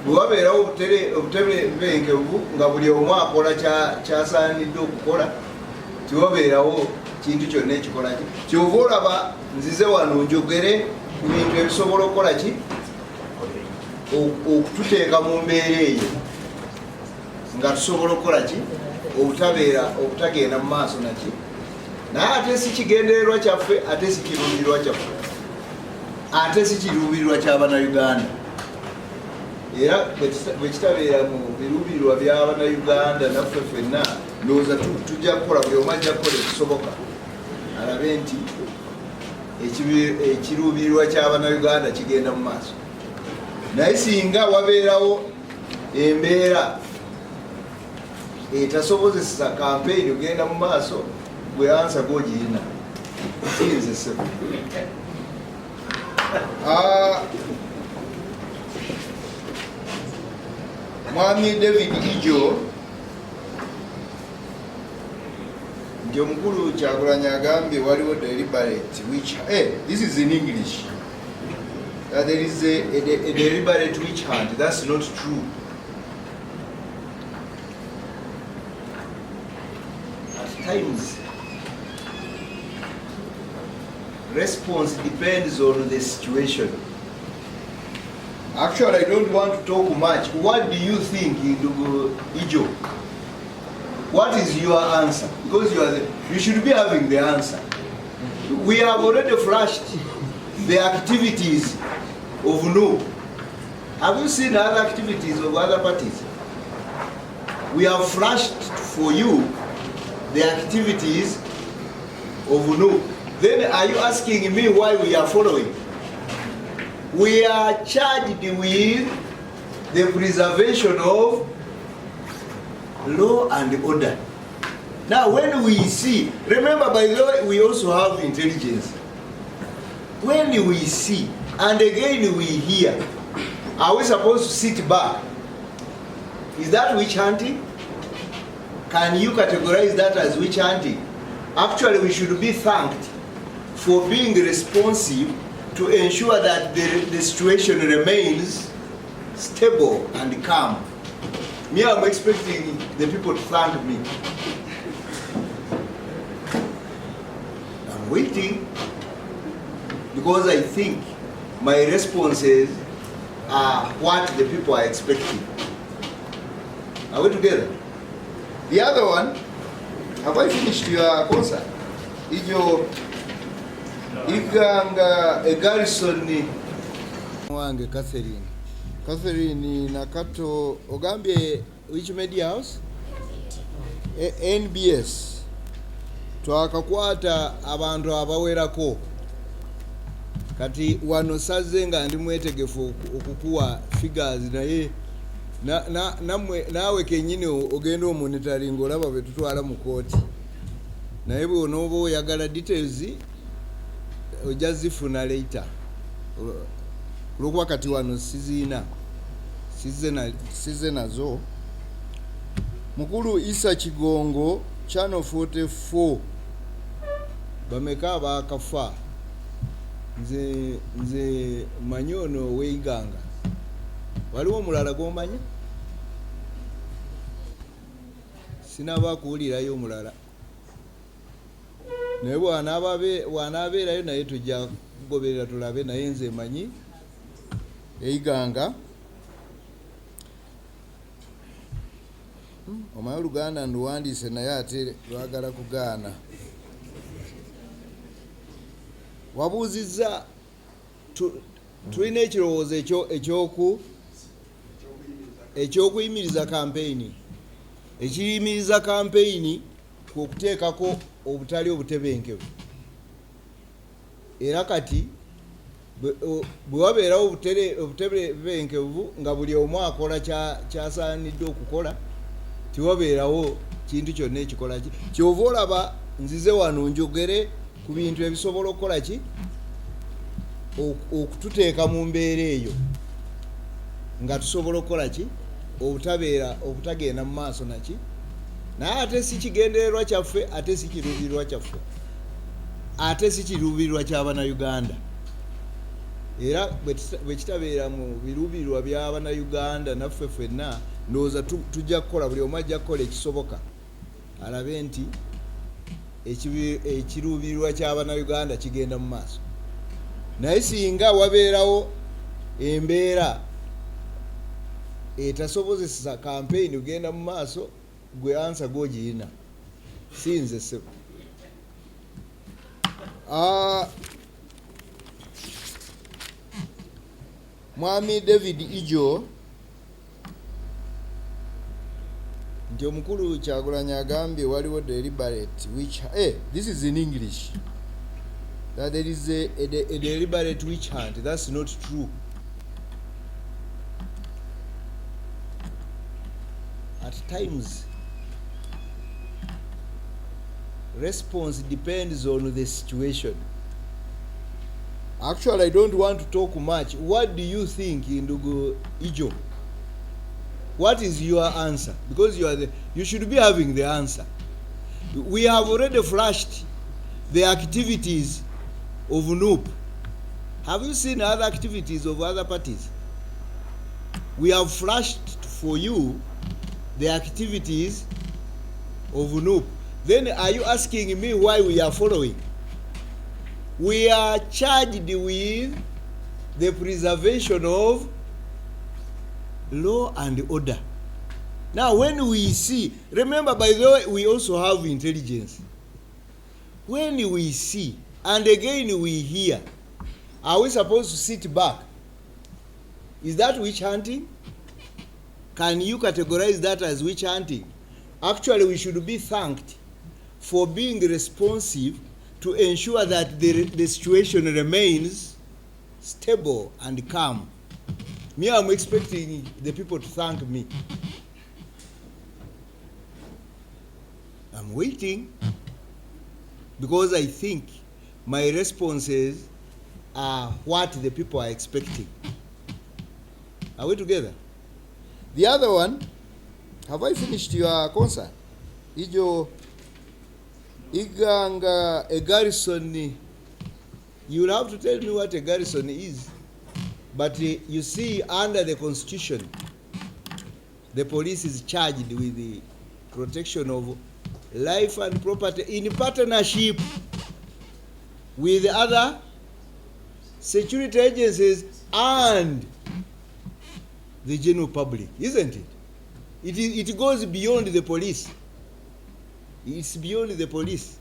bwewabeerawo obutebenkevu nga buli omu akola kyasaanidde okukola, tiwabeerawo kintu kyonna ekikola ki. Kyova olaba nzize wano njogere ku bintu ebisobola okukola ki, okututeeka mu mbeera eyo nga tusobola okukola ki, obutagenda mu maaso naki. Naye ate si kigendererwa kyaffe, ate si kiruubirirwa kyaffe, ate si kiruubirirwa ky'Abannayuganda. Era bwe kitabeera mu biruubirirwa by'Abannayuganda naffe ffenna, ndowooza tujja kukola, buli omu ajja kukola ekisoboka alabe nti ekiruubirirwa ky'Abannayuganda kigenda mu maaso. Naye singa wabeerawo embeera etasobozesa kampeyini ogenda mu maaso, gwe ansa gwogirina kiyinza essebo. Mwami David Ijo nti omukulu Kyagulanyi agambye waliwo deliberate witch, this is in English, there is a deliberate witch hunt. That's not true. At times response depends on the situation. Actually, I don't want to talk much. What do you think, Ijo? What is your answer? Because you should be having the answer. We have already flashed the activities of No. Have you seen other activities of other parties? We have flashed for you the activities of No. Then are you asking me why we are following? We are charged with the preservation of law and order. Now when we see, remember by the way, we also have intelligence. When we see, and again we hear, are we supposed to sit back? Is that witch hunting? Can you categorize that as witch hunting? Actually, we should be thanked for being responsive to ensure that the situation remains stable and calm. Me, I'm expecting the people to thank me. I'm waiting because I think my responses are what the people are expecting. Are we together? The other one, have I finished your concert? Is your Iganga a garrison wange Catherine Nakato Ogambye, which media house? NBS. Twakakwata abantu abawerako. Kati wano saze nga ndi mwetegefu okukuwa figures naye nammwe naawe kennyini ogenda omonitoring olaba be tutwala mu kooti. Naye bw'onooba oyagala details ojja zifuna later. Kulwokuba kati wano size nazo. Mukulu Isa Kigongo, Channel 44. Bameka abakafa. Nze manyono weiganga. Waliwo omulala gomanya? Sinaba kuwulirayo omulala. Naye bw'anaabeerayo naye tujja kugoberera tulabe, naye nze manyi eiganga. Omanyi Oluganda nduwandiise naye ate lwagala kugaana. Wabuuzizza tulina ekirowoozo ekyokuyimiriza kampeyini. Ekiyimiriza kampeyini kwe kuteekako obutali obutebenkevu. Era kati bwe wabeerawo obutebenkevu nga buli omu akola kyasaanidde okukola, tiwabeerawo kintu kyonna ekikola ki. Kyova olaba nzize wano njogere ku bintu ebisobola okukola ki, okututeeka mu mbeera eyo nga tusobola okukola ki obutagenda mu maaso naki naye ate si kigendererwa kyaffe ate si kiruubirirwa kyaffe ate si kiruubirirwa ky'Abannayuganda era bwe kitabeera mu biruubirirwa by'Abannayuganda naffe ffenna ndowooza tujja kukola buli omu ajja kukola ekisoboka alabe nti ekiruubirirwa ky'Abannayuganda kigenda mu maaso naye singa wabeerawo embeera etasobozesa campaign ugenda mu maaso gwe ansa gwogirina sinze sebo Mwami David Ijo nti omukulu Kyagulanyi agambye waliwo deliberate which this is in English that there is a deliberate witch hunt. That's not true. At times response depends on the situation. Actually, I don't want to talk much. What do you think, Ndugu Ijo? What is your answer? Because you should be having the answer. We have already flashed the activities of NUP. Have you seen other activities of other parties? We have flashed for you the activities of NUP. Then are you asking me why we are following? We are charged with the preservation of law and order. Now when we see, remember by the way, we also have intelligence. When we see, and again we hear, are we supposed to sit back? Is that witch hunting? Can you categorize that as witch hunting? Actually, we should be thanked for being responsive to ensure that the situation remains stable and calm. Me, I'm expecting the people to thank me. I'm waiting because I think my responses are what the people are expecting. Are we together? The other one, have I finished your concern? Ijo Iganga, a garrison, you will have to tell me what a garrison is. But you see, under the Constitution, the police is charged with the protection of life and property in partnership with other security agencies and the general public, isn't it? It goes beyond the police. It's beyond the police.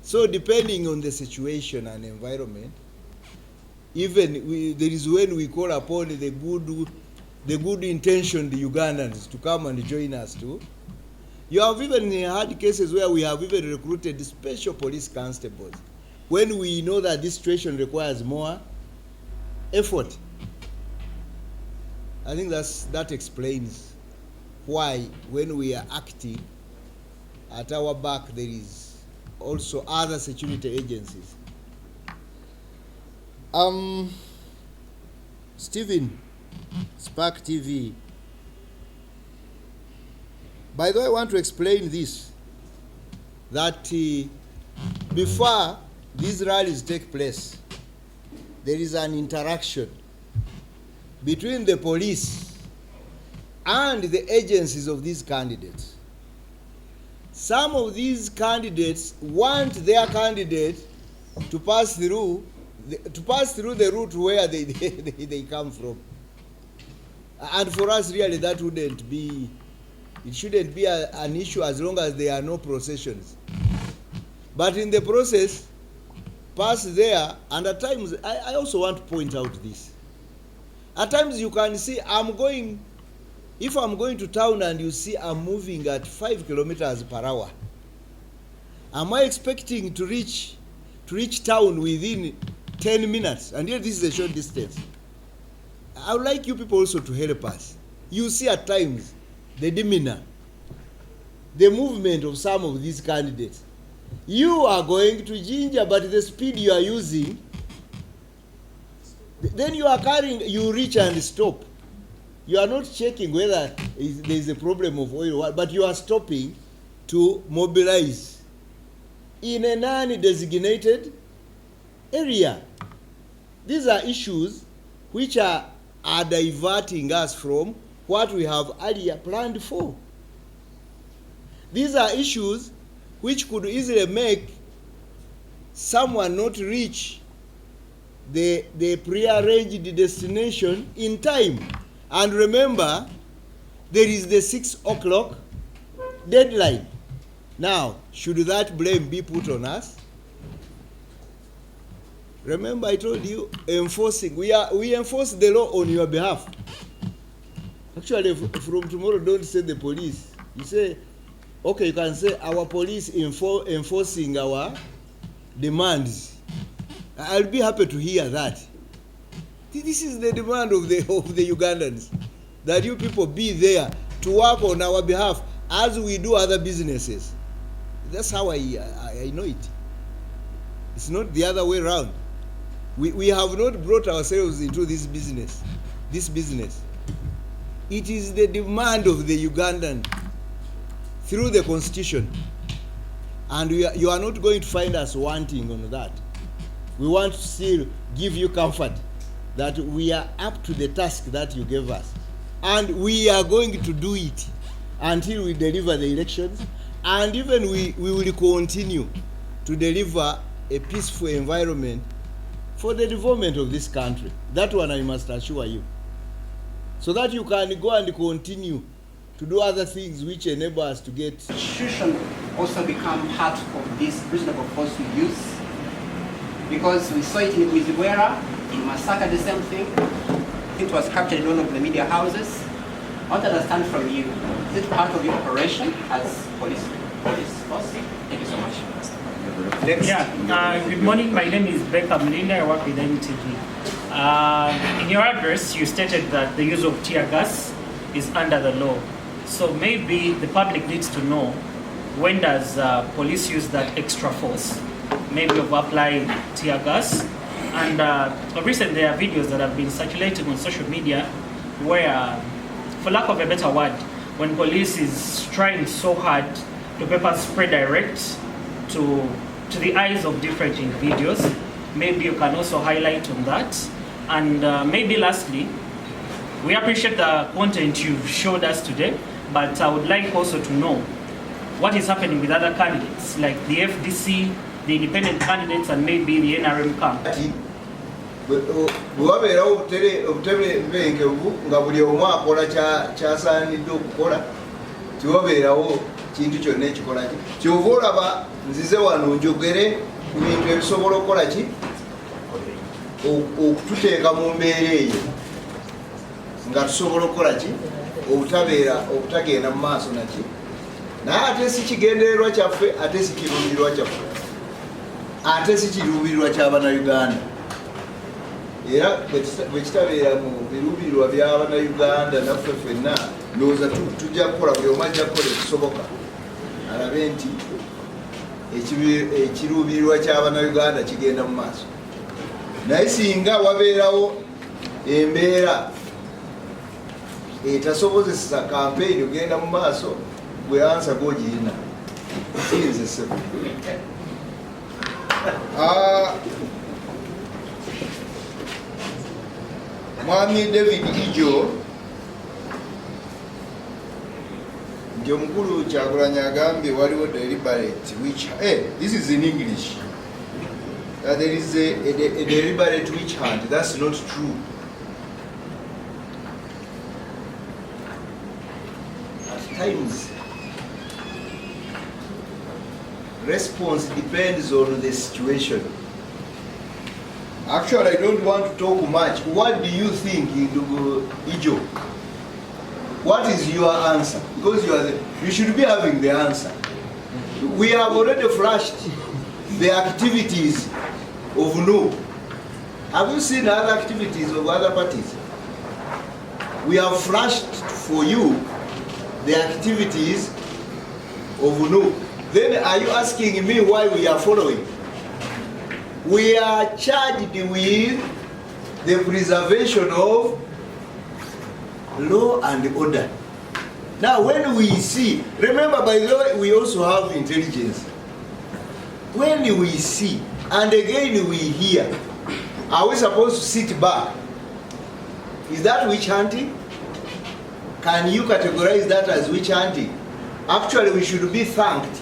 So depending on the situation and environment, even there is when we call upon the good intentioned Ugandans to come and join us too. You have even had cases where we have even recruited special police constables when we know that this situation requires more effort. I think that explains why when we are acting, at our back there is also other security agencies. Stephen, Spark TV. By the way, I want to explain this, that before these rallies take place, there is an interaction between the police and the agencies of these candidates. Some of these candidates want their candidate to pass through the route where they come from. And for us, really, that wouldn't be, it shouldn't be an issue as long as there are no processions. But in the process, pass there, and at times, I also want to point out this. At times you can see, if I'm going to town and you see I'm moving at 5 kilometers per hour, am I expecting to reach town within 10 minutes? And here this is a short distance. I would like you people also to help us. You see at times the demeanor, the movement of some of these candidates. You are going to ginger, but the speed you are using, Then you are carrying, you reach and stop. You are not checking whether there is a problem of oil, but you are stopping to mobilize in a non-designated area. These are issues which are diverting us from what we have earlier planned for. These are issues which could easily make someone not reach the prearranged destination in time. And remember, there is the 6 o'clock deadline. Now, should that blame be put on us? Remember, I told you, enforcing. We enforce the law on your behalf. Actually, from tomorrow, don't say the police. You say, okay, you can say our police enforcing our demands. I'll be happy to hear that. This is the demand of the Ugandans, that you people be there to work on our behalf as we do other businesses. That's how I know it. It's not the other way around. We have not brought ourselves into this business. It is the demand of the Ugandan through the constitution. And you are not going to find us wanting on that. We want to still give you comfort that we are up to the task that you gave us. And we are going to do it until we deliver the elections. And even we will continue to deliver a peaceful environment for the development of this country. That one I must assure you. So that you can go and continue to do other things which enable us to get. Constitution also become part of this reasonable force we use, because we saw it in Wizibwera, in Masaka, the same thing. It was captured in one of the media houses. I want to understand from you, is it part of your operation as police force? Thank you so much. Next. Yeah, good morning. My name is Becca Mlinda. I work with NTV. In your address, you stated that the use of tear gas is under the law. So maybe the public needs to know, when does police use that extra force? Maybe of applying tear gas. And recently there are videos that have been circulating on social media where, for lack of a better word, when police is trying so hard to pepper spray direct to the eyes of different individuals, maybe you can also highlight on that. And maybe lastly, we appreciate the content you've showed us today, but I would like also to know what is happening with other candidates, like the FDC, the independent candidates, and maybe the NRM camp. Bwabeerawo obutebenkevu nga buli omu akola kyasaanidde okukola, tiwabeerawo kintu kyonna ekikola ki. Kyova olaba nzize wano njogere ku bintu ebisobola okukola ki, okututeeka mu mbeera eyo nga tusobola okukola ki, obutagenda mu maaso naki. Naye ate si kigendererwa kyaffe, ate si kiruubirirwa kyaffe, ate si kiruubirirwa ky'Abannayuganda. Era bwe kitabeera mu biruubirirwa by'Abannayuganda naffe ffenna, ndowooza tujja kukola, buli omu ajja kukola ekisoboka alabe nti ekiruubirirwa ky'Abannayuganda kigenda mu maaso. Naye singa wabeerawo embeera etasobozesa kampeyini ogenda mu maaso, gwe ansa gwogirina kiyinza essebo. Mwami David Ijo nti omukulu Kyagulanyi agambye waliwo deliberate witch. This is in English. There is a deliberate witch hunt. That's not true. At times, response depends on the situation. Actually, I don't want to talk much. What do you think, Ijo? What is your answer? Because you should be having the answer. We have already flashed the activities of NU. Have you seen other activities of other parties? We have flashed for you the activities of NU. Then are you asking me why we are following? We are charged with the preservation of law and order. Now when we see, remember by the way, we also have intelligence. When we see, and again we hear, are we supposed to sit back? Is that witch hunting? Can you categorize that as witch hunting? Actually, we should be thanked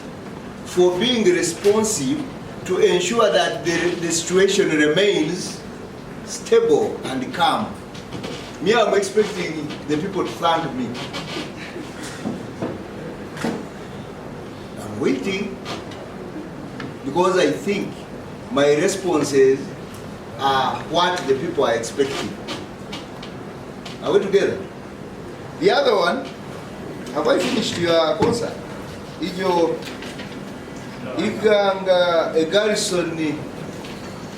for being responsive to ensure that the situation remains stable and calm. Me, I'm expecting the people to thank me. I'm waiting because I think my responses are what the people are expecting. Are we together? The other one, have I finished your concert? Iganga a garrison